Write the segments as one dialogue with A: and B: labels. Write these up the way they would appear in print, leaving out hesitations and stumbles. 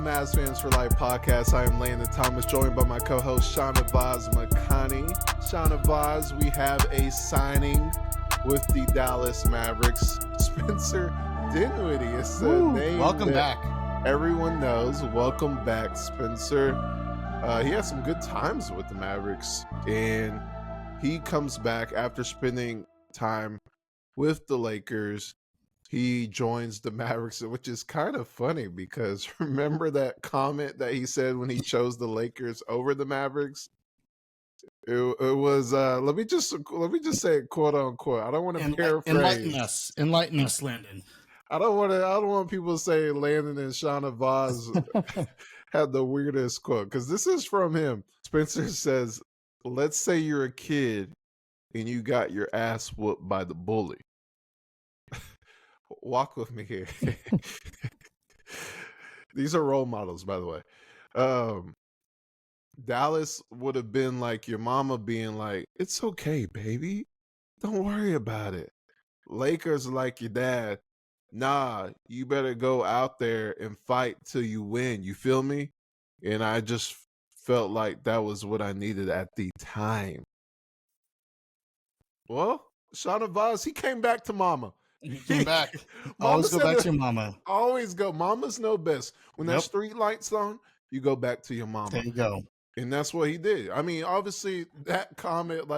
A: Mavs Fans for Life podcast. I am Landon Thomas, joined by my co-host Shahnavaz Makhani. Shahnavaz, we have a signing with the Dallas Mavericks. Spencer Dinwiddie is the name.
B: Welcome back.
A: Everyone knows. Welcome back, Spencer. He had some good times with the Mavericks, and he comes back after spending time with the Lakers. He joins the Mavericks, which is kind of funny because remember that comment that he said when he chose the Lakers over the Mavericks? It was let me just say it, quote unquote. I don't want to paraphrase.
B: Enlighten us, Landon.
A: I don't want people to say Landon and Shahnavaz had the weirdest quote, because this is from him. Spencer says, "Let's say you're a kid and you got your ass whooped by the bully." Walk with me here. These are role models, by the way. Dallas would have been like your mama being like, "It's okay, baby. Don't worry about it." Lakers like your dad. "Nah, you better go out there and fight till you win." You feel me? And I just felt like that was what I needed at the time. Well, Shahnavaz, he came back to mama.
B: He came back. Always go back to your mama.
A: Always go. Mamas know best. When that street light's on, you go back to your mama.
B: There you go.
A: And that's what he did. I mean, obviously, that comment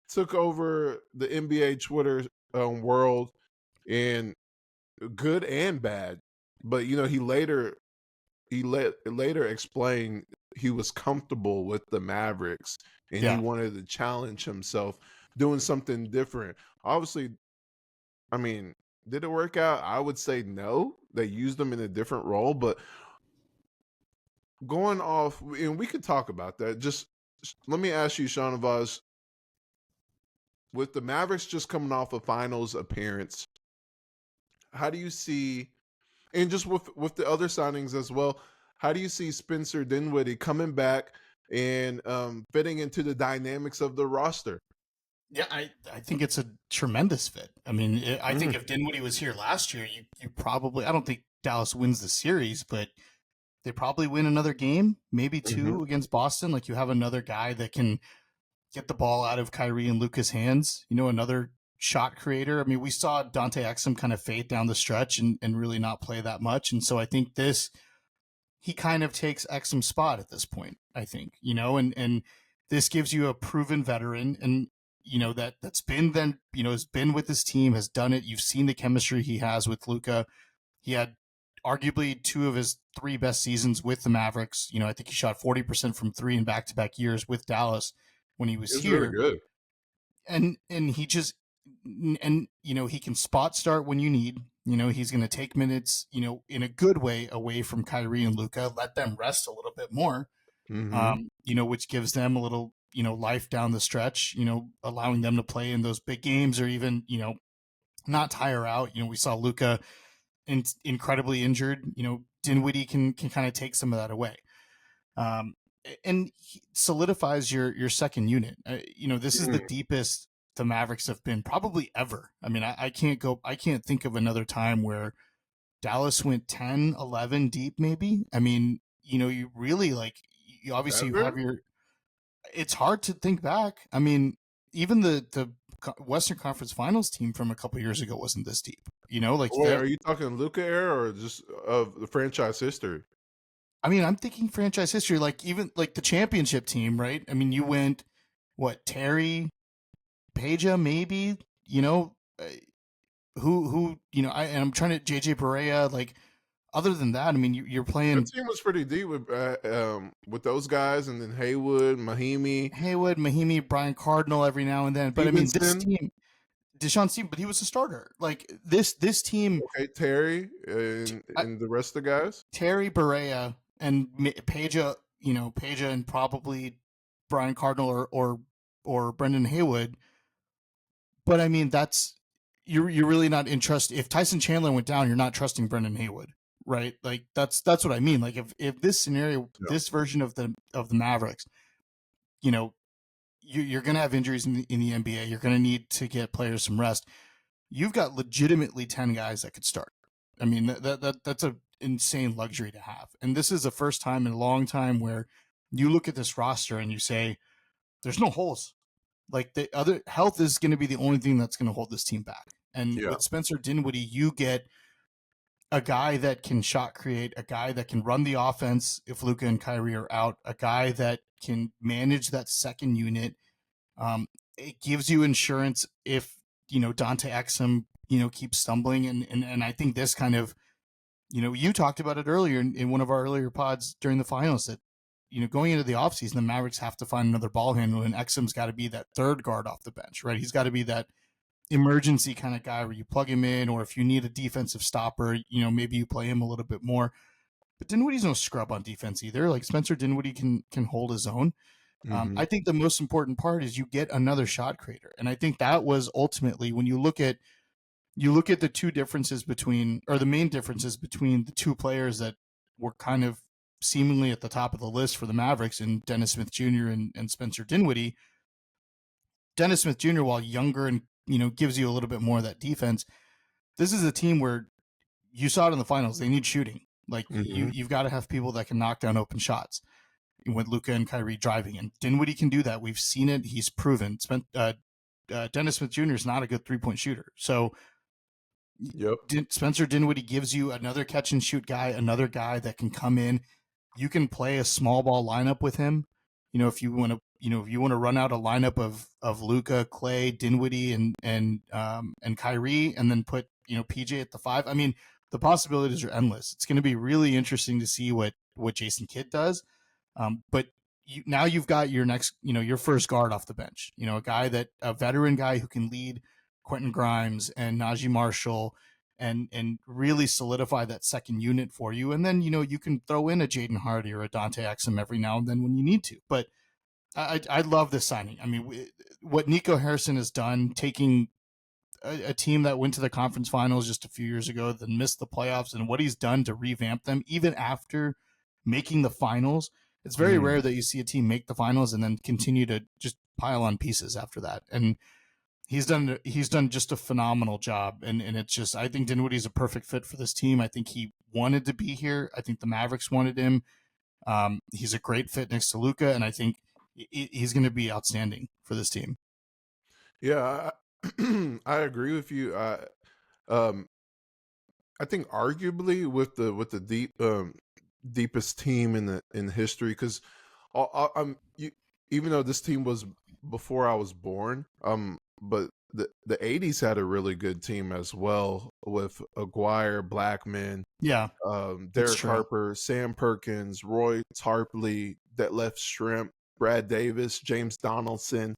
A: took over the NBA Twitter world, and good and bad. But he later explained he was comfortable with the Mavericks, and he wanted to challenge himself, doing something different. Obviously, I mean, did it work out? I would say no. They used him in a different role, but going off, and we could talk about that. Just let me ask you, Shahnavaz, with the Mavericks just coming off a finals appearance, how do you see, and just with the other signings as well, how do you see Spencer Dinwiddie coming back and fitting into the dynamics of the roster?
B: Yeah, I think it's a tremendous fit. I mean, I think if Dinwiddie was here last year, you probably, I don't think Dallas wins the series, but they probably win another game, maybe two against Boston. Like, you have another guy that can get the ball out of Kyrie and Luka's hands, another shot creator. I mean, we saw Dante Exum kind of fade down the stretch and really not play that much. And so I think he kind of takes Exum's spot at this point, I think, and this gives you a proven veteran, and that's been then, has been with his team, has done it. You've seen the chemistry he has with Luka. He had arguably two of his three best seasons with the Mavericks. I think he shot 40% from three in back-to-back years with Dallas when he was here.
A: Really good.
B: And he just, he can spot start when you need. He's going to take minutes, in a good way away from Kyrie and Luka, let them rest a little bit more, which gives them a little, life down the stretch, allowing them to play in those big games, or even, not tire out. We saw Luka incredibly injured. Dinwiddie can kind of take some of that away. And he solidifies your second unit. This is the deepest the Mavericks have been probably ever. I mean, I can't think of another time where Dallas went 10, 11 deep, maybe. I mean, you really you obviously have it's hard to think back. I mean, even the Western Conference Finals team from a couple of years ago wasn't this deep.
A: Are you talking Luka era or just of the franchise history?
B: I mean, I'm thinking franchise history, even the championship team, right? I mean, you went Terry, Peja, maybe, I'm trying to JJ Barea, other than that, I mean, you're playing.
A: The team was pretty deep with those guys, and then Haywood, Mahimi,
B: Brian Cardinal every now and then. But
A: Stevenson.
B: I mean, this team, Deshaun Stevenson, but he was a starter. This team.
A: Okay, Terry and the rest of the guys.
B: Terry, Barea, and Peja, Peja, and probably Brian Cardinal or Brendan Haywood. But I mean, you're really not interested. If Tyson Chandler went down, you're not trusting Brendan Haywood, right? That's what I mean. If this scenario, this version of the Mavericks, you're going to have injuries in the NBA. You're going to need to get players some rest. You've got legitimately 10 guys that could start. I mean, that's a insane luxury to have. And this is the first time in a long time where you look at this roster and you say, there's no holes. Like, the other health is going to be the only thing that's going to hold this team back. And
A: Yeah.
B: with Spencer Dinwiddie, you get a guy that can shot create, a guy that can run the offense if Luka and Kyrie are out, a guy that can manage that second unit. It gives you insurance if, Dante Exum, keeps stumbling. And I think this kind of, you talked about it earlier in one of our earlier pods during the finals that, going into the offseason, the Mavericks have to find another ball handler, and Exum's got to be that third guard off the bench, right? He's got to be that emergency kind of guy where you plug him in, or if you need a defensive stopper, maybe you play him a little bit more. But Dinwiddie's no scrub on defense either. Like, Spencer Dinwiddie can hold his own. I think the most important part is you get another shot creator. And I think that was ultimately, when you look at the two differences between, or the main differences between the two players that were kind of seemingly at the top of the list for the Mavericks, and Dennis Smith Jr. and Spencer Dinwiddie. Dennis Smith Jr., while younger and, gives you a little bit more of that defense, this is a team where you saw it in the finals. They need shooting. Like, you've got to have people that can knock down open shots with Luka and Kyrie driving. And Dinwiddie can do that. We've seen it. He's proven. Dennis Smith Jr. is not a good three-point shooter. So Spencer Dinwiddie gives you another catch and shoot guy, another guy that can come in. You can play a small ball lineup with him. If you want to run out a lineup of Luka, Clay, Dinwiddie, and Kyrie, and then put, PJ at the 5. I mean, the possibilities are endless. It's going to be really interesting to see what Jason Kidd does. But now you've got your next, your first guard off the bench, a veteran guy who can lead Quentin Grimes and Najee Marshall and really solidify that second unit for you. And then, you can throw in a Jaden Hardy or a Dante Exum every now and then when you need to. But I love this signing. I mean, what Nico Harrison has done, taking a team that went to the conference finals just a few years ago, then missed the playoffs, and what he's done to revamp them, even after making the finals. It's very rare that you see a team make the finals and then continue to just pile on pieces after that. And he's done just a phenomenal job. And it's just, I think Dinwiddie's a perfect fit for this team. I think he wanted to be here. I think the Mavericks wanted him. He's a great fit next to Luka, and I think he's going to be outstanding for this team.
A: Yeah, I agree with you. I think arguably with the deepest team in history, because even though this team was before I was born, but the 80s had a really good team as well, with Aguirre, Blackman, Derek Harper, Sam Perkins, Roy Tarpley, that left Shrimp, Brad Davis, James Donaldson,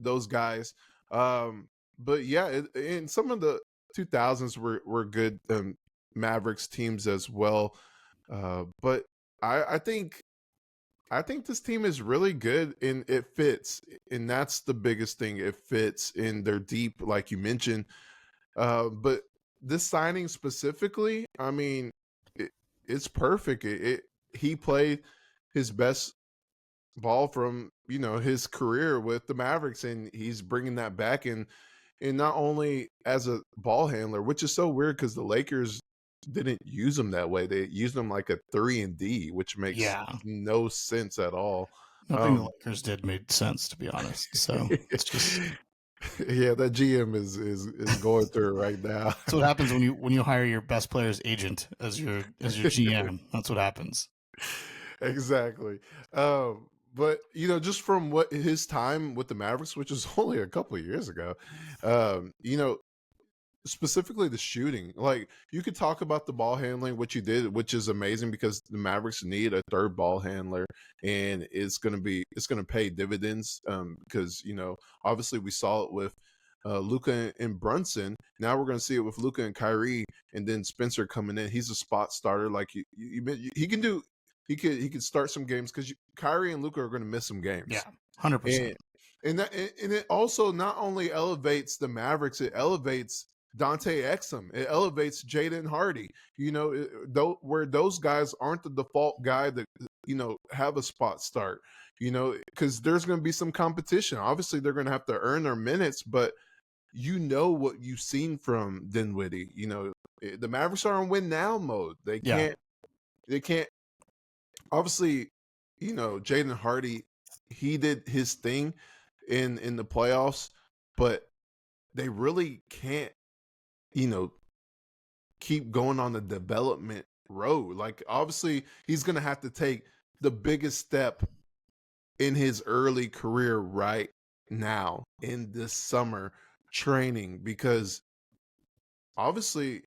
A: those guys. But yeah, in some of the 2000s were good Mavericks teams as well. But I think this team is really good, and it fits, and that's the biggest thing. It fits, and they're deep, like you mentioned. But this signing specifically, I mean, it's perfect. He played his best ball from his career with the Mavericks, and he's bringing that back, and not only as a ball handler, which is so weird because the Lakers didn't use him that way. They used him like a 3-and-D, which makes no sense at all.
B: Nothing the Lakers did made sense, to be honest. So it's just
A: that GM is going through it right now.
B: That's what happens when you hire your best player's agent as your GM. That's what happens.
A: Exactly. But just from what his time with the Mavericks, which was only a couple of years ago, specifically the shooting, like, you could talk about the ball handling, what you did, which is amazing, because the Mavericks need a third ball handler, and it's going to pay dividends, because obviously we saw it with Luka and Brunson. Now we're going to see it with Luka and Kyrie, and then Spencer coming in. He's a spot starter, like he can do. He could start some games, because Kyrie and Luka are going to miss some games.
B: Yeah, 100%.
A: And it also not only elevates the Mavericks, it elevates Dante Exum. It elevates Jaden Hardy. Where those guys aren't the default guy that have a spot start. Because there's going to be some competition. Obviously, they're going to have to earn their minutes, but you know what you've seen from Dinwiddie. You know, the Mavericks are in win now mode.
B: Yeah.
A: They can't obviously, you know, Jaden Hardy, he did his thing in the playoffs, but they really can't, you know, keep going on the development road. Like obviously he's gonna have to take the biggest step in his early career right now in this summer training because obviously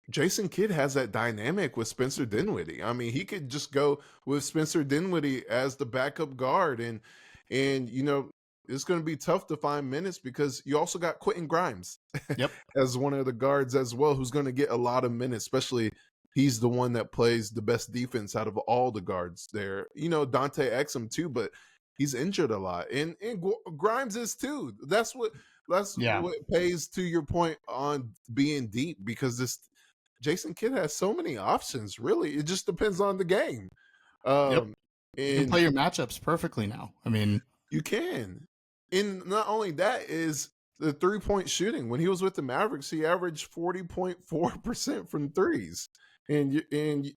A: Jason Kidd has that dynamic with Spencer Dinwiddie. I mean, he could just go with Spencer Dinwiddie as the backup guard, and you know it's going to be tough to find minutes because you also got Quentin Grimes
B: Yep.
A: as one of the guards as well, who's going to get a lot of minutes. Especially he's the one that plays the best defense out of all the guards there. You know Dante Exum too, but he's injured a lot, and Grimes is too. That's
B: Yeah.
A: what pays to your point on being deep because this Jason Kidd has so many options. Really, it just depends on the game.
B: Yep.
A: Um,
B: You can play
A: and
B: your matchups perfectly now. I mean,
A: you can. And not only that is the 3-point shooting. When he was with the Mavericks, he averaged 40.4% from threes. And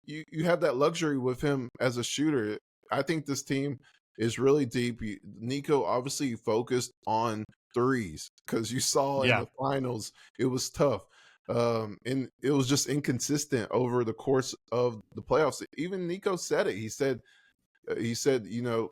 A: you have that luxury with him as a shooter. I think this team is really deep. Nico obviously focused on threes because you saw in
B: yeah.
A: the finals it was tough. And it was just inconsistent over the course of the playoffs. Even Nico said it. He said, you know,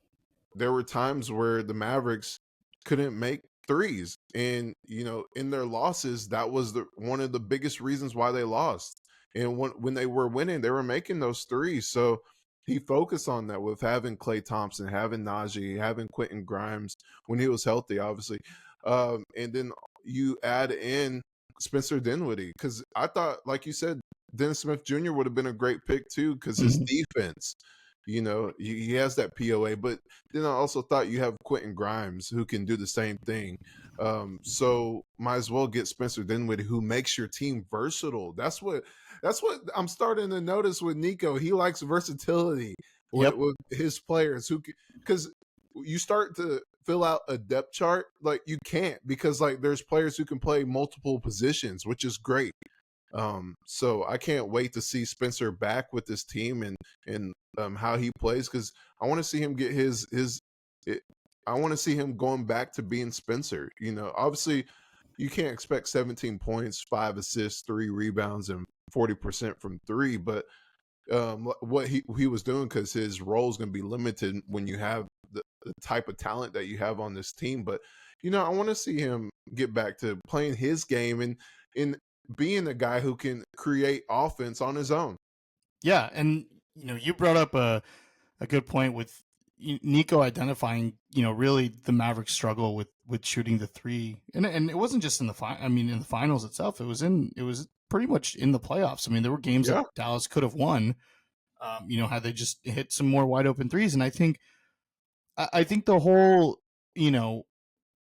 A: there were times where the Mavericks couldn't make threes, and you know, in their losses, that was one of the biggest reasons why they lost. And when they were winning, they were making those threes. So he focused on that with having Klay Thompson, having Najee, having Quentin Grimes when he was healthy, obviously. And then you add in Spencer Dinwiddie because I thought, like you said, Dennis Smith Jr. would have been a great pick too because his
B: Mhm.
A: defense. You know, he has that POA, but then I also thought you have Quentin Grimes who can do the same thing. So might as well get Spencer Dinwiddie who makes your team versatile. That's what I'm starting to notice with Nico. He likes versatility
B: Yep.
A: with his players who because you start to fill out a depth chart like you can't because like there's players who can play multiple positions, which is great. So I can't wait to see Spencer back with this team and how he plays because I want to see him get I want to see him going back to being Spencer. You know, obviously you can't expect 17 points, 5 assists, 3 rebounds, and 40% from three, but what he was doing because his role is going to be limited when you have the type of talent that you have on this team. But you know, I want to see him get back to playing his game and being a guy who can create offense on his own.
B: Yeah. And, you know, you brought up a good point with Nico identifying, you know, really the Mavericks struggle with shooting the three. And it wasn't just in in the finals itself. It was pretty much in the playoffs. I mean, there were games that
A: Yeah.
B: Dallas could have won, you know, had they just hit some more wide open threes. And I think the whole, you know,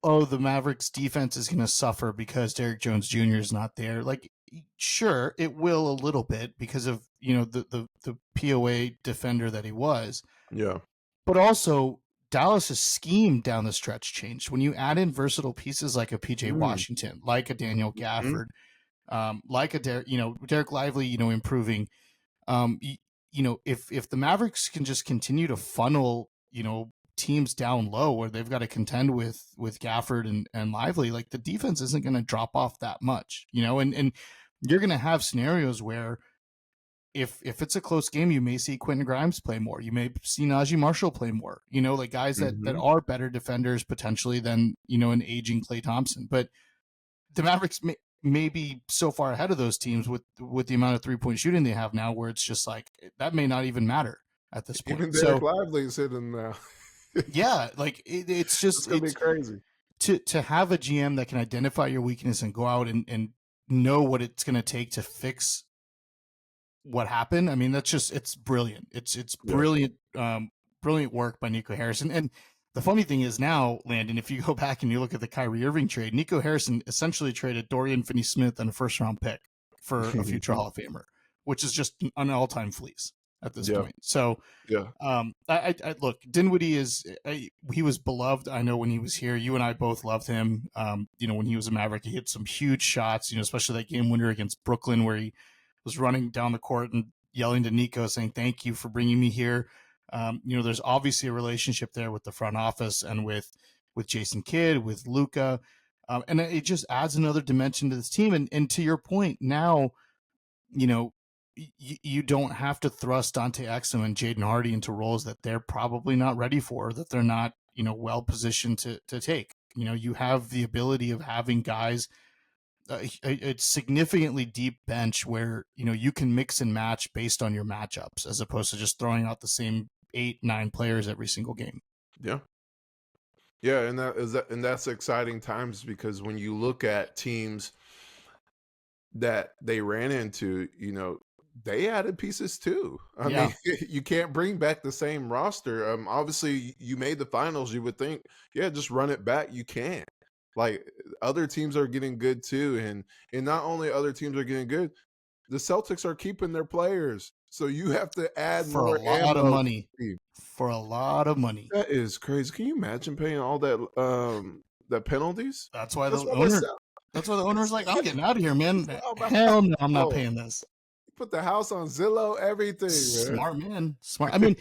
B: oh, the Mavericks defense is going to suffer because Derrick Jones Jr. is not there. Like, sure, it will a little bit because of, you know, the POA defender that he was.
A: Yeah.
B: But also, Dallas's scheme down the stretch changed. When you add in versatile pieces like a PJ
A: Mm.
B: Washington, like a Daniel
A: Mhm.
B: Gafford, like a Derek Lively, you know, improving. You know, if the Mavericks can just continue to funnel, you know, teams down low where they've got to contend with Gafford and Lively, like the defense isn't going to drop off that much, you know, and you're going to have scenarios where if it's a close game, you may see Quentin Grimes play more. You may see Najee Marshall play more. You know, like guys that
A: Mhm.
B: are better defenders potentially than, you know, an aging Klay Thompson. But the Mavericks may be so far ahead of those teams with the amount of 3-point shooting they have now, where it's just like that may not even matter at this point.
A: Even Derek
B: So
A: Lively is hitting now.
B: yeah, like it's just
A: It's gonna be crazy.
B: to have a GM that can identify your weakness and go out and know what it's going to take to fix what happened. I mean, it's brilliant. It's
A: Yeah.
B: brilliant, brilliant work by Nico Harrison. And the funny thing is now, Landon, if you go back and you look at the Kyrie Irving trade, Nico Harrison essentially traded Dorian Finney-Smith and a first-round pick for a future Hall of Famer, which is just an all-time fleece. at this
A: Yeah.
B: point. So
A: Yeah.
B: I look, Dinwiddie he was beloved. I know when he was here, you and I both loved him. When he was a Maverick, he hit some huge shots, especially that game winner against Brooklyn where he was running down the court and yelling to Nico saying, "Thank you for bringing me here." There's obviously a relationship there with the front office and with Jason Kidd, with Luka. And it just adds another dimension to this team. And to your point, now, you don't have to thrust Dante Exum and Jaden Hardy into roles that they're probably not ready for, that they're not, well positioned to take. You have the ability of having guys, a significantly deep bench where, you can mix and match based on your matchups as opposed to just throwing out the same 8-9 players every single game.
A: Yeah. Yeah, and that's exciting times because when you look at teams that they ran into, they added pieces too. I
B: Yeah.
A: mean, you can't bring back the same roster. Obviously, you made the finals. You would think, yeah, just run it back. You can't. Like other teams are getting good too, and not only other teams are getting good, the Celtics are keeping their players. So you have to add
B: For a
A: more
B: lot of
A: ammo to
B: money.
A: the team.
B: For a lot of money.
A: That is crazy. Can you imagine paying all that penalties?
B: That's why
A: That's
B: the
A: what
B: owner. That's why the owner's like, I'm getting out of here, man. Hell no, I'm not paying this.
A: Put the house on Zillow, everything, man.
B: Smart man, smart. I mean,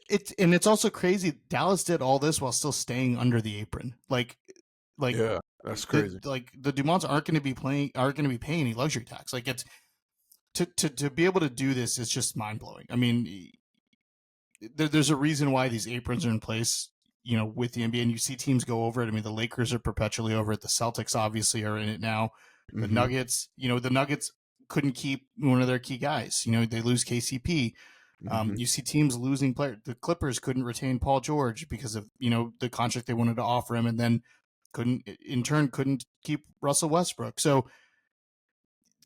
B: it's also crazy. Dallas did all this while still staying under the apron. Like
A: Yeah, that's crazy.
B: The Dumonts aren't going to be paying any luxury tax. Like it's to be able to do this is just mind blowing. I mean, there's a reason why these aprons are in place. With the NBA, and you see teams go over it. I mean, the Lakers are perpetually over it. The Celtics obviously are in it now. The Nuggets, the Nuggets couldn't keep one of their key guys. They lose KCP. You see teams losing players. The Clippers couldn't retain Paul George because of the contract they wanted to offer him, and then couldn't keep Russell Westbrook. So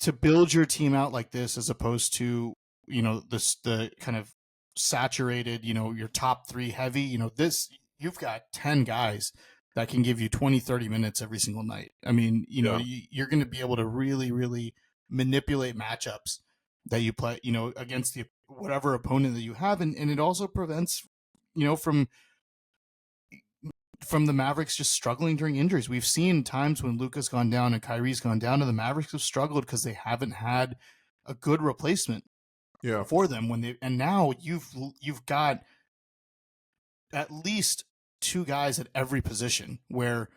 B: to build your team out like this, as opposed to the kind of saturated, your top three heavy, this you've got 10 guys that can give you 20-30 minutes every single night. I mean, you're going to be able to really, really manipulate matchups that you play, against whatever opponent that you have. And it also prevents, from the Mavericks just struggling during injuries. We've seen times when Luka's gone down and Kyrie's gone down, and the Mavericks have struggled because they haven't had a good replacement for them and now you've got at least two guys at every position where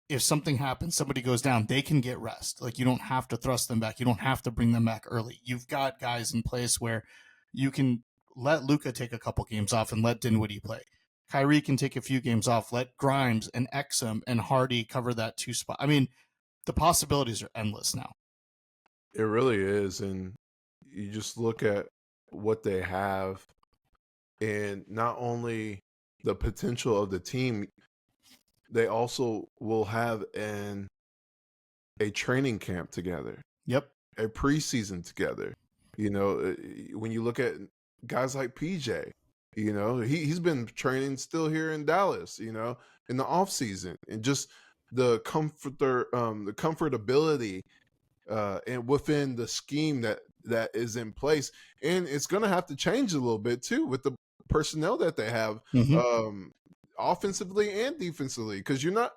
B: if something happens, somebody goes down, they can get rest. Like you don't have to thrust them back. You don't have to bring them back early. You've got guys in place where you can let Luka take a couple games off and let Dinwiddie play. Kyrie can take a few games off, let Grimes and Exum and Hardy cover that 2 spot. I mean, the possibilities are endless now.
A: It really is. And you just look at what they have and not only the potential of the team, they also will have a training camp together.
B: Yep.
A: A preseason together. When you look at guys like PJ, he's been training still here in Dallas, in the off season, and just the comfortability and within the scheme that is in place. And it's going to have to change a little bit too with the personnel that they have, offensively and defensively, because you're not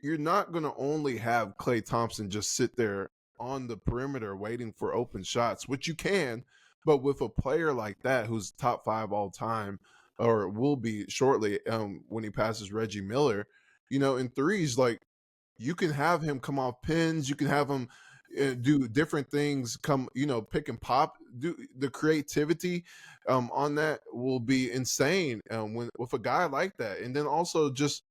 A: going to only have Klay Thompson just sit there on the perimeter waiting for open shots, which you can, but with a player like that who's top 5 all time, or will be shortly, when he passes Reggie Miller, in threes, like you can have him come off pins, you can have him do different things, pick and pop. Do the creativity on that will be insane with a guy like that. And then also just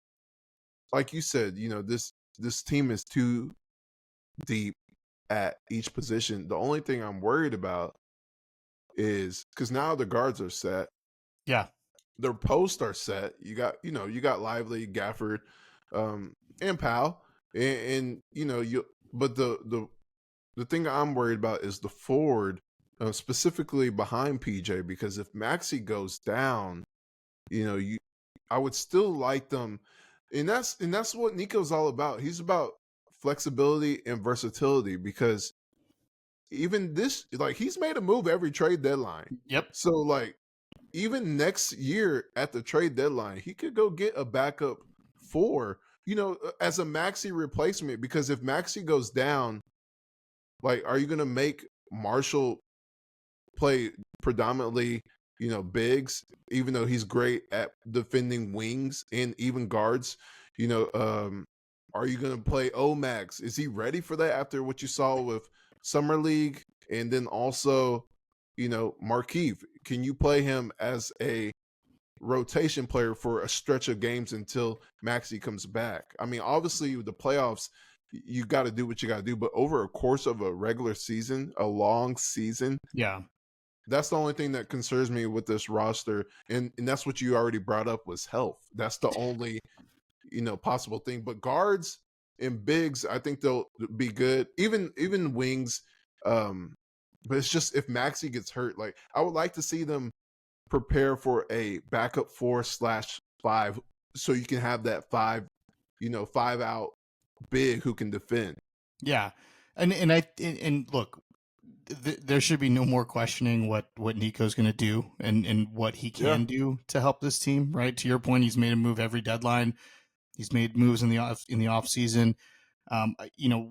A: like you said, this team is too deep at each position. The only thing I'm worried about is because now the guards are set.
B: Yeah.
A: Their posts are set. You got Lively, Gafford, and Powell. And but the thing I'm worried about is the forward, specifically behind PJ, because if Maxey goes down, I would still like them. And that's what Nico's all about. He's about flexibility and versatility, because even this, like, he's made a move every trade deadline.
B: Yep.
A: So like even next year at the trade deadline, he could go get a backup 4, as a Maxey replacement. Because if Maxey goes down, like, are you going to make Marshall play predominantly, bigs, even though he's great at defending wings and even guards? Are you going to play OMax? Is he ready for that after what you saw with Summer League? And then also, Markeith, can you play him as a rotation player for a stretch of games until Maxey comes back? I mean, obviously, with the playoffs, you got to do what you got to do. But over a course of a regular season, a long season,
B: Yeah.
A: that's the only thing that concerns me with this roster. And that's what you already brought up, was health. That's the only, possible thing. But guards and bigs, I think they'll be good. Even wings. But it's just, if Maxey gets hurt, like, I would like to see them prepare for a backup 4/5, so you can have that 5 out big who can defend.
B: Yeah. And look, there should be no more questioning what Nico's going to do and what he can do to help this team, right? To your point, he's made a move every deadline. He's made moves in the off season.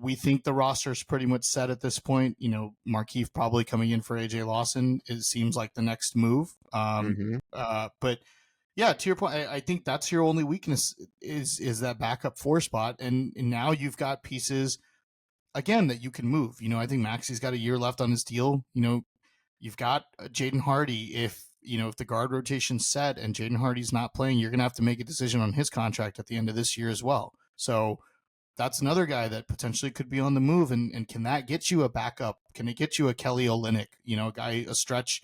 B: We think the roster is pretty much set at this point. Markeith probably coming in for AJ Lawson. It seems like the next move. But yeah, to your point, I think that's your only weakness is that backup 4 spot. And now you've got pieces again that you can move. I think Maxey's got a year left on his deal. You've got Jaden Hardy. If the guard rotation's set and Jaden Hardy's not playing, you're going to have to make a decision on his contract at the end of this year as well. So that's another guy that potentially could be on the move. And can that get you a backup? Can it get you a Kelly Olynyk, a stretch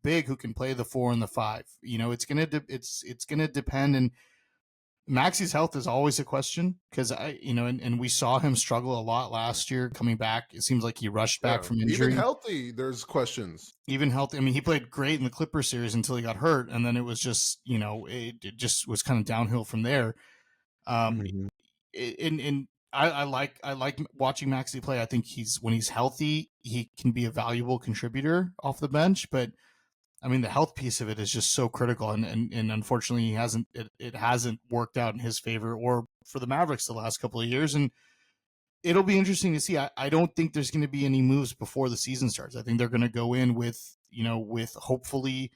B: big who can play the 4 and the 5? It's going to depend. And Maxey's health is always a question because and we saw him struggle a lot last year coming back. It seems like he rushed back from injury.
A: Even healthy, there's questions.
B: Even healthy. I mean, he played great in the Clippers series until he got hurt, and then it was just, it just was kind of downhill from there. And I like watching Maxey play. I think when he's healthy, he can be a valuable contributor off the bench, but I mean, the health piece of it is just so critical, and unfortunately, it hasn't worked out in his favor or for the Mavericks the last couple of years, and it'll be interesting to see. I don't think there's going to be any moves before the season starts. I think they're going to go in with hopefully,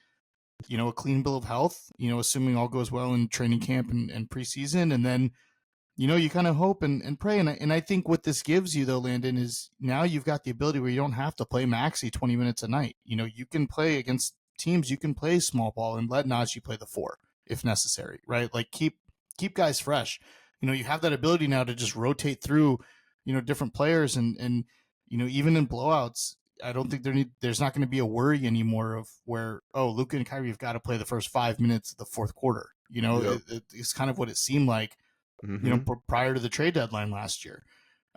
B: a clean bill of health, assuming all goes well in training camp and preseason, and then, you kind of hope and pray. And I think what this gives you, though, Landon, is now you've got the ability where you don't have to play Maxey 20 minutes a night. You can play against teams, you can play small ball and let Najee play the 4 if necessary, right? Like keep guys fresh. You have that ability now to just rotate through, different players and even in blowouts, I don't think there's not going to be a worry anymore of where, Luka and Kyrie have got to play the first 5 minutes of the fourth quarter. It's kind of what it seemed like, prior to the trade deadline last year.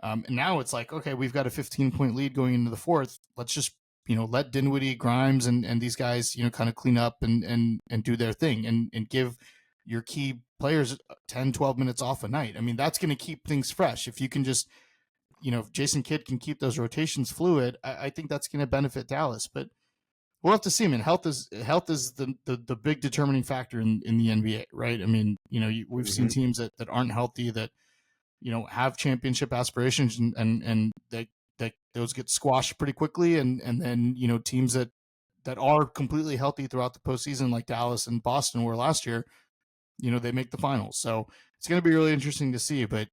B: And now it's like, okay, we've got a 15-point lead going into the fourth. Let's just let Dinwiddie, Grimes, and these guys, kind of clean up and do their thing and give your key players 10, 12 minutes off a night. I mean, that's going to keep things fresh. If you can just, if Jason Kidd can keep those rotations fluid, I think that's going to benefit Dallas. But we'll have to see. I mean, health is the big determining factor in the NBA, right? I mean, we've seen teams that aren't healthy that, have championship aspirations and that those get squashed pretty quickly. And then, teams that are completely healthy throughout the postseason, like Dallas and Boston were last year, they make the finals. So it's going to be really interesting to see. But,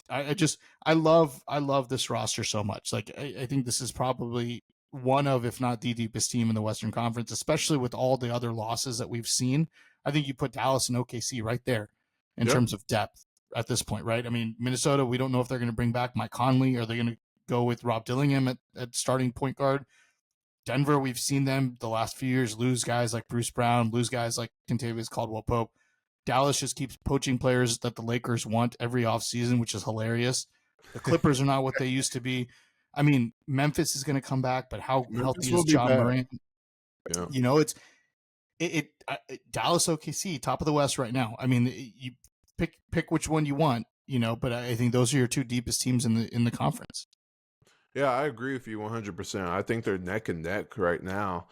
B: I love this roster so much. Like, I think this is probably one of, if not the deepest team in the Western Conference, especially with all the other losses that we've seen. I think you put Dallas and OKC right there in terms of depth at this point, right? I mean, Minnesota, we don't know if they're going to bring back Mike Conley. Are they going to go with Rob Dillingham at starting point guard? Denver, we've seen them the last few years lose guys like Bruce Brown, lose guys like Kentavious Caldwell-Pope. Dallas just keeps poaching players that the Lakers want every offseason, which is hilarious. The Clippers are not what they used to be. I mean, Memphis is going to come back, but how healthy is John Morant? Yeah. It's Dallas, OKC, top of the West right now. I mean, you pick which one you want, but I think those are your two deepest teams in the conference.
A: Yeah, I agree with you 100%. I think they're neck and neck right now.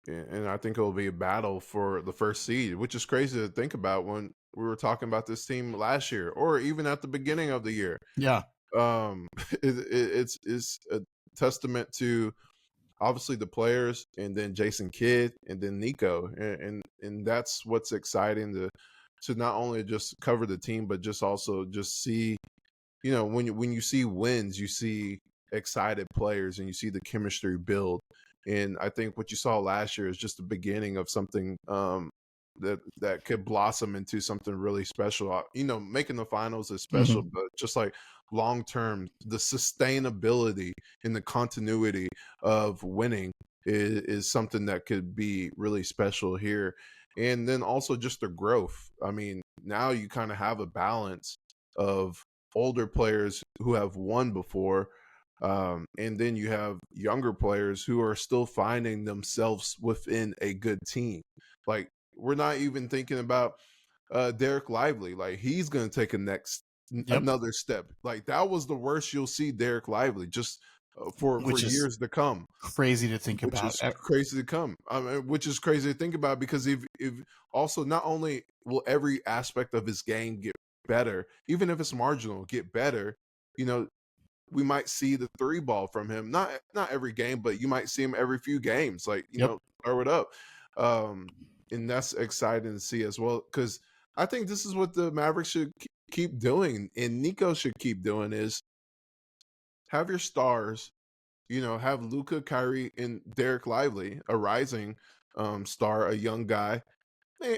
A: and I think it'll be a battle for the first seed, which is crazy to think about when we were talking about this team last year or even at the beginning of the year.
B: Yeah.
A: It's a testament to obviously the players, and then Jason Kidd, and then Nico, and that's what's exciting to not only just cover the team, but just also just see, when you see wins, you see excited players and you see the chemistry build. And I think what you saw last year is just the beginning of something that could blossom into something really special. Making the finals is special, but just like long term, the sustainability and the continuity of winning is something that could be really special here. And then also just the growth. I mean, now you kind of have a balance of older players who have won before, and then you have younger players who are still finding themselves within a good team. Like, we're not even thinking about Derek Lively. Like, he's going to take another step. Like, that was the worst you'll see Derek Lively just for years to come.
B: Crazy to think
A: Which
B: about.
A: is crazy to come. Which is crazy to think about, because if also not only will every aspect of his game get better, even if it's marginal, get better, we might see the three ball from him. Not every game, but you might see him every few games. Like, throw it up. And that's exciting to see as well, because I think this is what the Mavericks should keep doing, and Nico should keep doing, is have your stars, have Luka, Kyrie, and Derek Lively, a rising star, a young guy,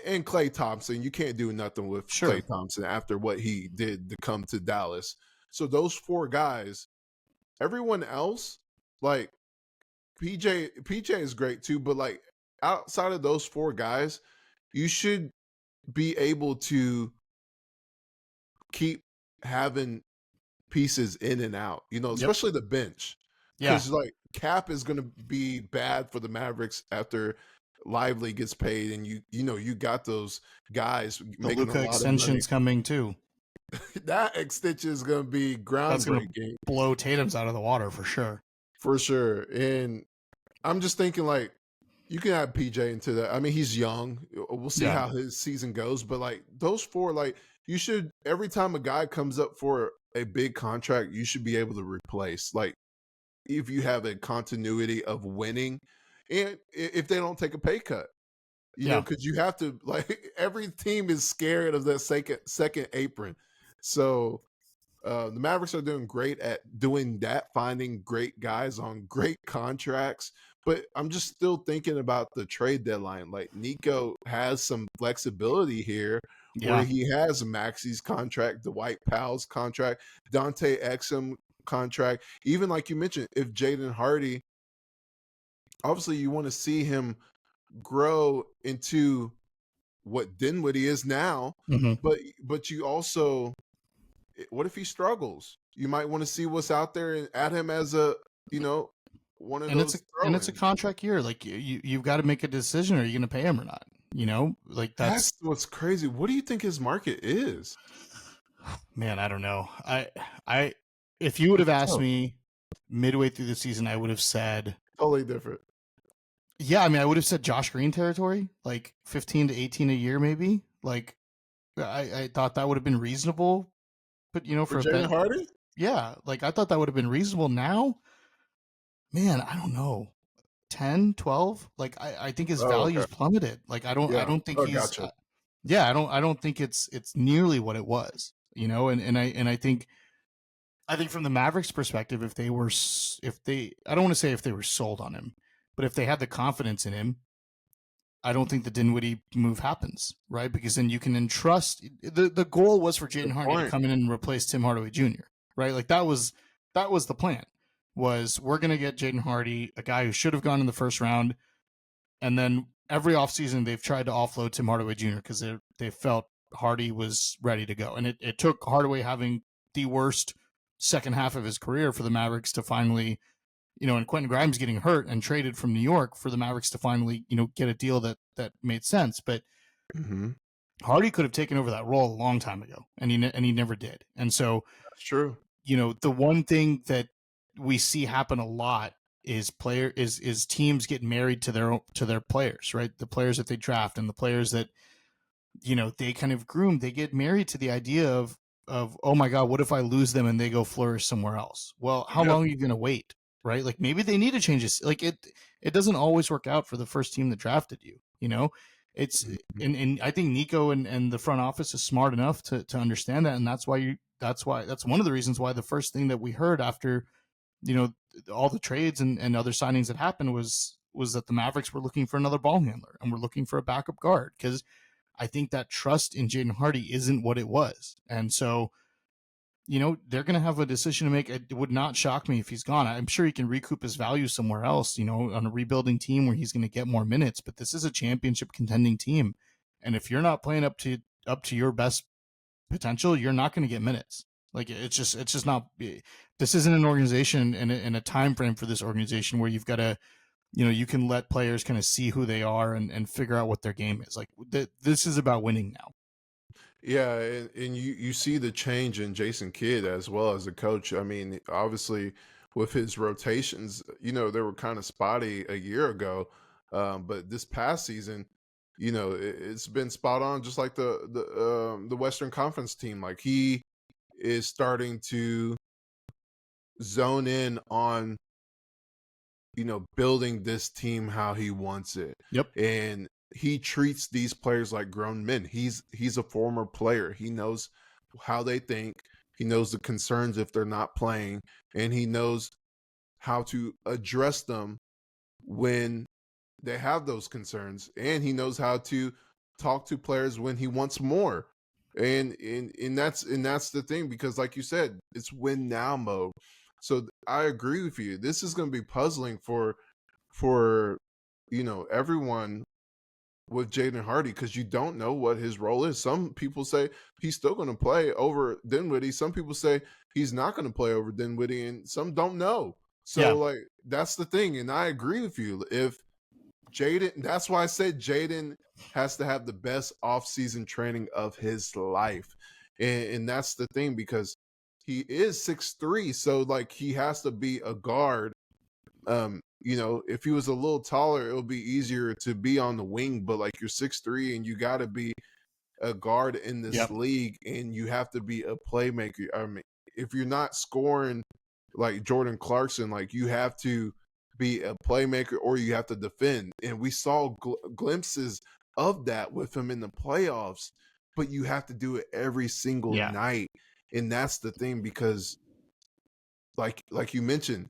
A: and Klay Thompson. You can't do nothing with Klay Thompson after what he did to come to Dallas. So those four guys, everyone else, like PJ is great too, but like outside of those four guys, you should be able to keep having pieces in and out, especially the bench. Because like cap is going to be bad for the Mavericks after Lively gets paid, and you got those guys making
B: Luka extension's coming too.
A: That extension is going to be groundbreaking.
B: Blow Tatum's out of the water for sure.
A: For sure. And I'm just thinking, like, you can add PJ into that. I mean, he's young. We'll see how his season goes. But like those four, like, you should, every time a guy comes up for a big contract, you should be able to replace. Like, if you have a continuity of winning, and if they don't take a pay cut, because you have to, like, every team is scared of that second apron. So the Mavericks are doing great at doing that, finding great guys on great contracts. But I'm just still thinking about the trade deadline. Like, Nico has some flexibility here where he has Maxi's contract, the White Powell's contract, Dante Exum contract. Even like you mentioned, if Jaden Hardy, obviously you want to see him grow into what Dinwiddie is now, but you also, what if he struggles? You might want to see what's out there and add him as a, one of those.
B: And it's a contract year. Like, you've got to make a decision. Are you going to pay him or not? Like
A: that's what's crazy. What do you think his market is?
B: Man, I don't know. If you would have asked me midway through the season, I would have said
A: totally different.
B: Yeah, I mean, I would have said Josh Green territory, like 15 to 18 a year, maybe. Like, I thought that would have been reasonable. But for
A: Jaden Hardy,
B: yeah, like I thought that would have been reasonable. Now, man, I don't know, 10, 12. Like, I think his value's plummeted. Like, I don't think he's.
A: Gotcha.
B: I don't think it's nearly what it was. And I think from the Mavericks' perspective, I don't want to say if they were sold on him, but if they had the confidence in him, I don't think the Dinwiddie move happens, right? Because then you can entrust. The goal was for Jaden Hardy to come in and replace Tim Hardaway Jr., right? Like, that was the plan. Was we're going to get Jaden Hardy, a guy who should have gone in the first round, and then every offseason they've tried to offload Tim Hardaway Jr. because they felt Hardy was ready to go. And it took Hardaway having the worst second half of his career for the Mavericks to finally, and Quentin Grimes getting hurt and traded from New York for the Mavericks to finally, get a deal that made sense. But Hardy could have taken over that role a long time ago, and he never did. And so
A: that's true.
B: The one thing that we see happen a lot is teams get married to their players, right? The players that they draft and the players that they kind of groom. They get married to the idea of oh my god, what if I lose them and they go flourish somewhere else? Well, how
A: Yep.
B: long are you going to wait, right? Like maybe they need to change this. Like it doesn't always work out for the first team that drafted you. It's
A: Mhm.
B: and I think Nico and the front office is smart enough to understand that, and that's one of the reasons why the first thing that we heard after you know all the trades and other signings that happened was that the Mavericks were looking for another ball handler and we're looking for a backup guard because I think that trust in Jaden Hardy isn't what it was. And so, they're going to have a decision to make. It would not shock me if he's gone. I'm sure he can recoup his value somewhere else, on a rebuilding team where he's going to get more minutes. But this is a championship contending team. And if you're not playing up to your best potential, you're not going to get minutes. Like it's just not. This isn't an organization in a time frame for this organization where you've got to you can let players kind of see who they are and figure out what their game is. Like this is about winning now.
A: Yeah, and you see the change in Jason Kidd as well as a coach. I mean, obviously with his rotations, they were kind of spotty a year ago, but this past season, it's been spot on, just like the Western Conference team. Like he is starting to zone in on building this team how he wants it.
B: Yep.
A: And he treats these players like grown men. He's a former player. He knows how they think. He knows the concerns if they're not playing, and he knows how to address them when they have those concerns, and he knows how to talk to players when he wants more. And that's the thing, because like you said, it's win now mode. So I agree with you. This is going to be puzzling for everyone with Jaden Hardy, because you don't know what his role is. Some people say he's still going to play over Dinwiddie. Some people say he's not going to play over Dinwiddie, and some don't know. So
B: Yeah.
A: like that's the thing, and I agree with you. If Jaden, that's why I said Jaden has to have the best offseason training of his life. And that's the thing, because he is 6'3", so like he has to be a guard. If he was a little taller, it'll be easier to be on the wing, but like you're 6'3" and you got to be a guard in this
B: Yep.
A: league, and you have to be a playmaker. I mean, if you're not scoring like Jordan Clarkson, like you have to be a playmaker or you have to defend. And we saw glimpses of that with him in the playoffs, but you have to do it every single
B: Yeah.
A: night. And that's the thing, because like you mentioned,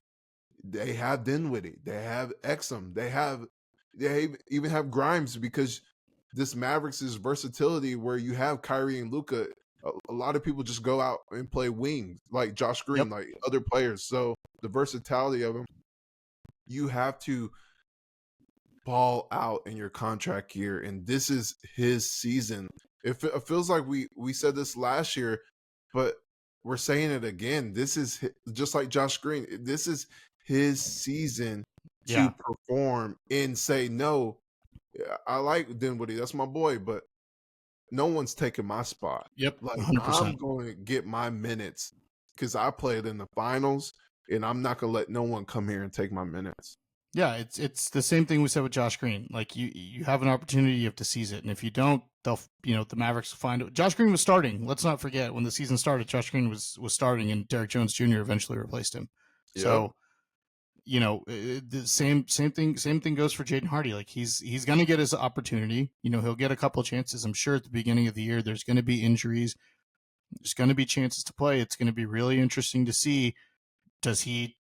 A: they have Dinwiddie, they have Exum, they even have Grimes, because this Mavericks is versatility where you have Kyrie and Luka. A lot of people just go out and play wings, like Josh Green,
B: Yep.
A: like other players. So the versatility of them, you have to ball out in your contract year, and this is his season. It feels like we said this last year, but we're saying it again. This is just like Josh Green. This is his season to
B: Yeah.
A: perform and say, no, I like Dinwiddie, that's my boy, but no one's taking my spot.
B: Yep.
A: Like
B: 100%.
A: I'm going to get my minutes because I played in the finals, and I'm not going to let no one come here and take my minutes.
B: Yeah, it's the same thing we said with Josh Green. Like you have an opportunity, you have to seize it, and if you don't, they'll the Mavericks will find it. Josh Green was starting. Let's not forget when the season started, Josh Green was starting, and Derek Jones Jr. eventually replaced him.
A: Yep.
B: So the same thing goes for Jaden Hardy. Like he's gonna get his opportunity. He'll get a couple chances. I'm sure at the beginning of the year, there's going to be injuries. There's going to be chances to play. It's going to be really interesting to see, does he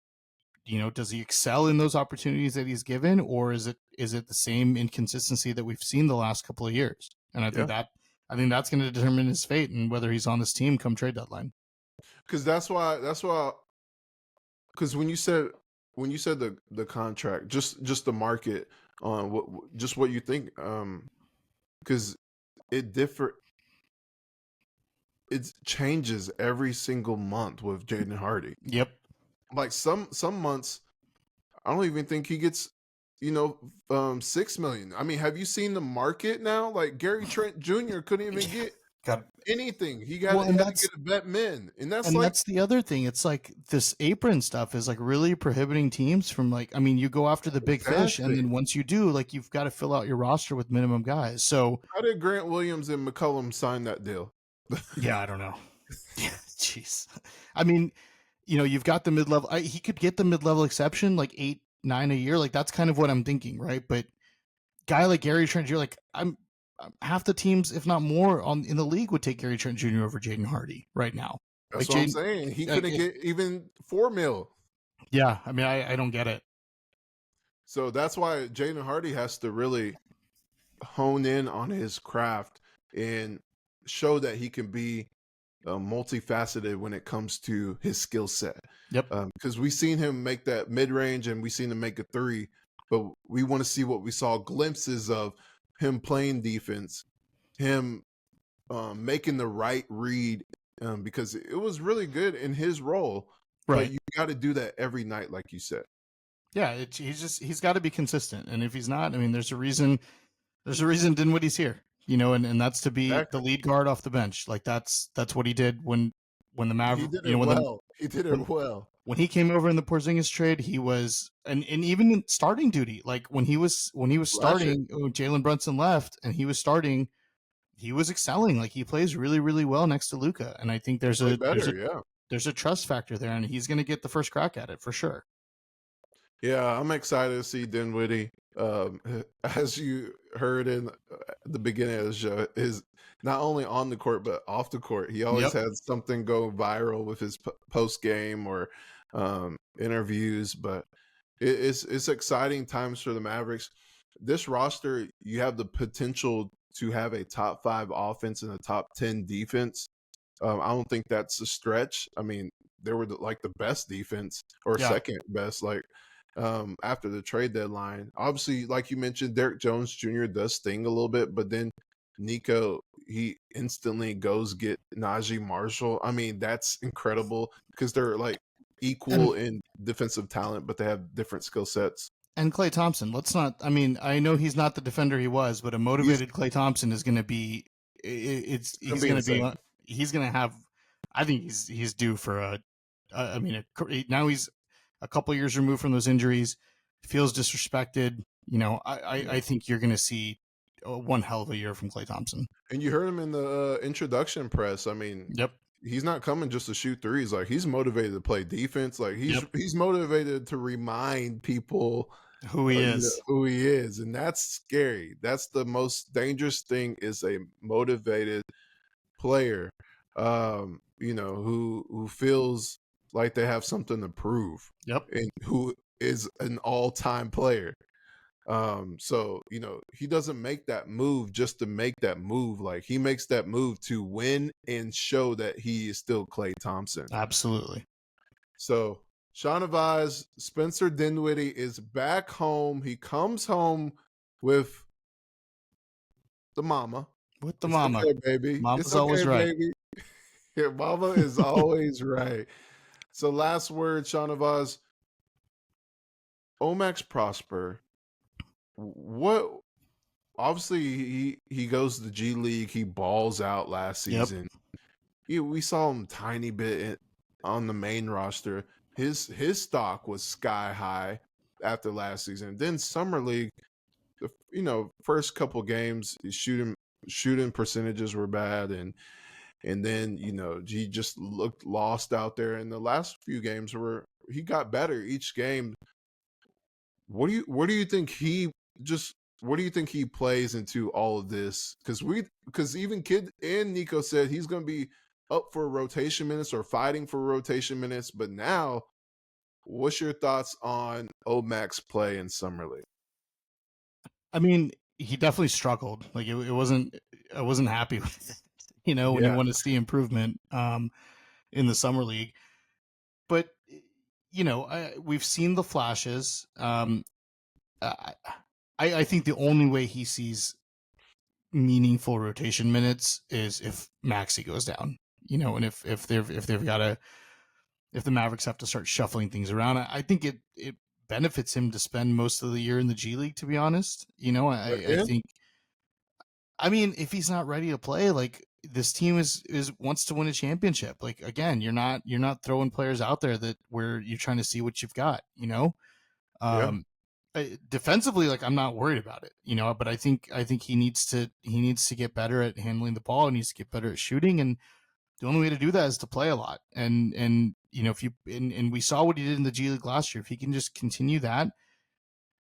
B: excel in those opportunities that he's given, or is it the same inconsistency that we've seen the last couple of years? And I think that's going to determine his fate and whether he's on this team come trade deadline.
A: Because that's why because when you said the contract, just the market on what you think, because it changes every single month with Jaden Hardy.
B: Yep.
A: Like some months, I don't even think he gets, 6 million. I mean, have you seen the market now? Like Gary Trent Jr. couldn't even get
B: got
A: anything. He
B: well,
A: had to get a vet min, and that's
B: and
A: like
B: that's the other thing. It's like this apron stuff is like really prohibiting teams from like. I mean, you go after the big fish, and
A: exactly.
B: then once you do, like you've got to fill out your roster with minimum guys. So
A: How did Grant Williams and McCollum sign that deal?
B: yeah, I don't know. Yeah, jeez. I mean, you know, you've got the mid level. He could get the mid level exception, like 8, 9 a year. Like that's kind of what I'm thinking, right? But guy like Gary Trent Jr., like half the teams, if not more, in the league would take Gary Trent Jr. over Jaden Hardy right now.
A: That's
B: Like
A: what I'm
B: Jaden,
A: saying. He couldn't get even $4 million.
B: yeah. I mean, I don't get it.
A: So that's why Jaden Hardy has to really hone in on his craft and show that he can be multifaceted when it comes to his skill set.
B: Yep.
A: Because we've seen him make that mid range and we've seen him make a three, but we want to see what we saw glimpses of him playing defense, him making the right read, because it was really good in his role.
B: Right.
A: But you got to do that every night, like you said.
B: Yeah, he's got to be consistent, and if he's not, I mean, there's a reason Dinwiddie's here, you know, and that's to be
A: Exactly.
B: the lead guard off the bench. Like that's what he did when the Mavericks,
A: He did
B: you know,
A: it
B: when
A: well. He did it well.
B: when he came over in the Porzingis trade, he was and even in starting duty, like when he was starting, when Jalen Brunson left and he was starting, he was excelling. Like he plays really, really well next to Luka, and I think there's a trust factor there, and he's going to get the first crack at it for sure.
A: Yeah, I'm excited to see Dinwiddie. As you heard in the beginning of the show, is not only on the court but off the court. He always has something go viral with his post game or interviews. But it's exciting times for the Mavericks. This roster, you have the potential to have a top 5 offense and a top 10 defense. I don't think that's a stretch. I mean, they were like the best defense or second best, like after the trade deadline. Obviously, like you mentioned, Derek Jones Jr. does sting a little bit, but then Nico, he instantly goes get Najee Marshall. I mean, that's incredible because they're like equal in defensive talent, but they have different skill sets.
B: And Klay Thompson, let's not. I mean, I know he's not the defender he was, but a motivated Klay Thompson is going to be. He's going to have. I think he's due for a. I mean, now he's a couple years removed from those injuries. Feels disrespected. You know, I think you're going to see one hell of a year from Klay Thompson.
A: And you heard him in the introduction press. I mean, he's not coming just to shoot threes. Like he's motivated to play defense. Like he's motivated to remind people
B: who he is.
A: Who he is, and that's scary. That's the most dangerous thing, is a motivated player, you know, who feels like they have something to prove. And who is an all-time player. So, you know, he doesn't make that move just to make that move. Like he makes that move to win and show that he is still Klay Thompson.
B: Absolutely.
A: So Shahnavaz, Spencer Dinwiddie is back home. He comes home with the mama.
B: With the mama.
A: Okay, baby.
B: Mama's always right.
A: Baby. Yeah, mama is always right. So last word, Shahnavaz. OMax Prosper. What? Obviously, he goes to the G League. He balls out last season. We saw him tiny bit on the main roster. His stock was sky high after last season. Then summer league, you know, first couple games, his shooting percentages were bad, and then, you know, he just looked lost out there. And the last few games he got better each game. What do you think he plays into all of this? Because even Kid and Nico said he's going to be up for rotation minutes or fighting for rotation minutes. But now, what's your thoughts on OMax play in summer league?
B: I mean, he definitely struggled. Like I wasn't happy with it, you know, when you want to see improvement in the summer league. But you know, we've seen the flashes. I think the only way he sees meaningful rotation minutes is if Maxey goes down, you know, and if the Mavericks have to start shuffling things around. I think it benefits him to spend most of the year in the G League, to be honest. You know, I think, I mean, if he's not ready to play, like this team is wants to win a championship. Like, again, you're not throwing players out there that where you're trying to see what you've got, you know.
A: Yeah.
B: Defensively, like, I'm not worried about it, you know, but I think he needs to get better at handling the ball, and needs to get better at shooting, and the only way to do that is to play a lot. And you know, if you and we saw what he did in the G League last year. If he can just continue that,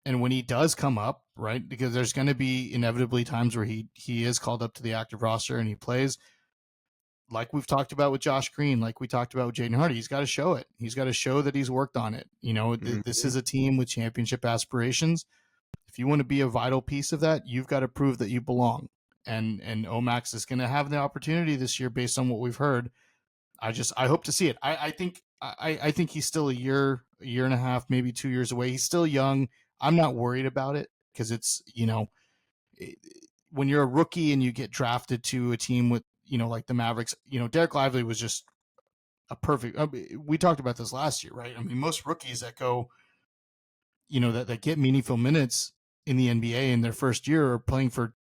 B: and when he does come up, right, because there's going to be inevitably times where he is called up to the active roster and he plays, like we've talked about with Josh Green, like we talked about with Jaden Hardy. He's got to show it. He's got to show that he's worked on it. You know, this is a team with championship aspirations. If you want to be a vital piece of that, you've got to prove that you belong. And OMax is going to have the opportunity this year based on what we've heard. I hope to see it. I think he's still a year and a half, maybe 2 years away. He's still young. I'm not worried about it because it's, you know, when you're a rookie and you get drafted to a team with, you know, like the Mavericks, you know, Derek Lively was just a perfect. We talked about this last year, right? I mean, most rookies that go, you know, that get meaningful minutes in the NBA in their first year are playing for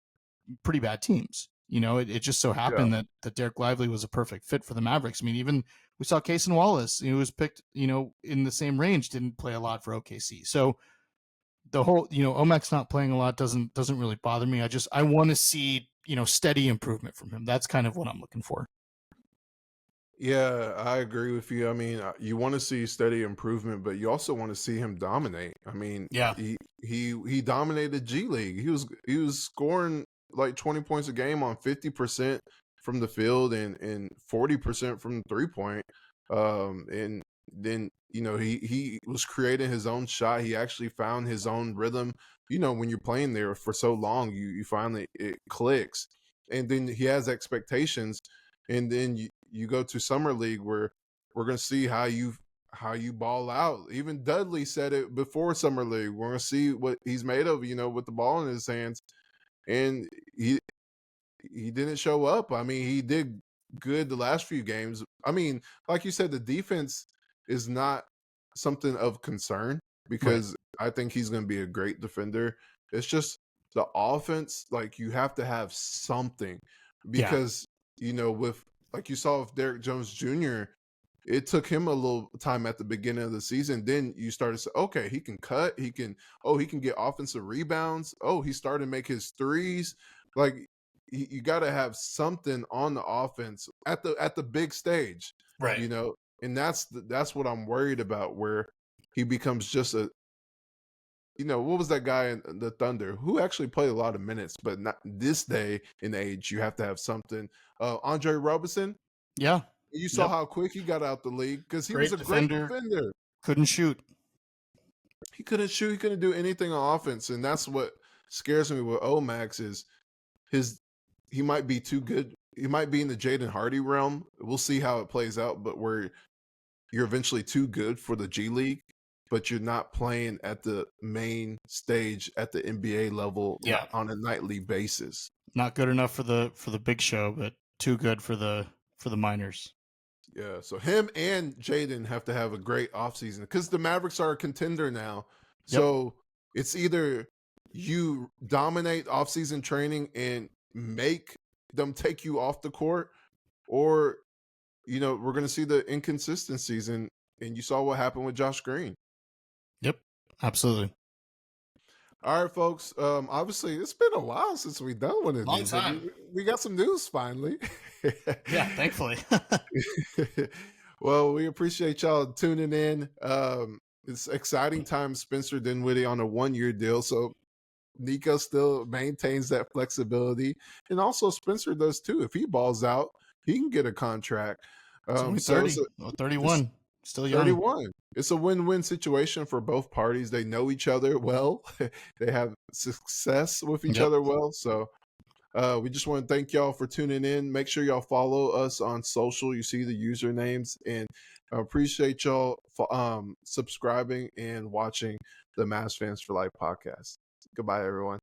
B: pretty bad teams. You know, it just so happened that Derek Lively was a perfect fit for the Mavericks. I mean, even we saw Cason Wallace, who was picked, you know, in the same range, didn't play a lot for OKC. So the whole, you know, OMax not playing a lot doesn't really bother me. I want to see, you know, steady improvement from him. That's kind of what I'm looking for.
A: Yeah, I agree with you. I mean, you want to see steady improvement, but you also want to see him dominate. I mean,
B: Yeah.
A: he dominated G League. He was scoring like 20 points a game on 50% from the field and 40% from the 3-point. And then, you know, he was creating his own shot. He actually found his own rhythm. You know, when you're playing there for so long, you finally it clicks. And then he has expectations. And then you go to summer league where we're going to see how you ball out. Even Dudley said it before summer league. We're going to see what he's made of, you know, with the ball in his hands. And he didn't show up. I mean, he did good the last few games. I mean, like you said, the defense is not something of concern because I think he's going to be a great defender. It's just the offense, like you have to have something because you know, with like you saw with Derek Jones Jr., it took him a little time at the beginning of the season. Then you started to say, okay, he can cut, he can get offensive rebounds. Oh, he started to make his threes. Like you got to have something on the offense at the big stage,
B: Right.
A: you know, and that's what I'm worried about, where he becomes just a, you know, what was that guy in the Thunder who actually played a lot of minutes, but not this day and age. You have to have something. Andre Robertson.
B: Yeah.
A: You saw how quick he got out the league because he was a great defender.
B: Couldn't shoot.
A: He couldn't shoot. He couldn't do anything on offense, and that's what scares me with OMax is he might be too good. He might be in the Jaden Hardy realm. We'll see how it plays out, but where you're eventually too good for the G League, but you're not playing at the main stage at the NBA level on a nightly basis.
B: Not good enough for the big show, but too good for the minors.
A: Yeah, so him and Jaden have to have a great offseason because the Mavericks are a contender now. So it's either you dominate offseason training and make them take you off the court, or, you know, we're going to see the inconsistencies. And you saw what happened with Josh Green.
B: Yep, absolutely.
A: All right, folks. Obviously, it's been a while since we've done one of
B: Long
A: these.
B: time.
A: We got some news finally.
B: Yeah, thankfully.
A: Well, we appreciate y'all tuning in. It's exciting time. Spencer Dinwiddie on a 1-year deal, so Nico still maintains that flexibility, and also Spencer does too. If he balls out, he can get a contract.
B: It's only 30, 31. Still young.
A: 31. It's a win-win situation for both parties. They know each other well. They have success with each other well. So we just want to thank y'all for tuning in. Make sure y'all follow us on social. You see the usernames, and I appreciate y'all subscribing and watching the Mavs Fans for Life podcast. Goodbye, everyone.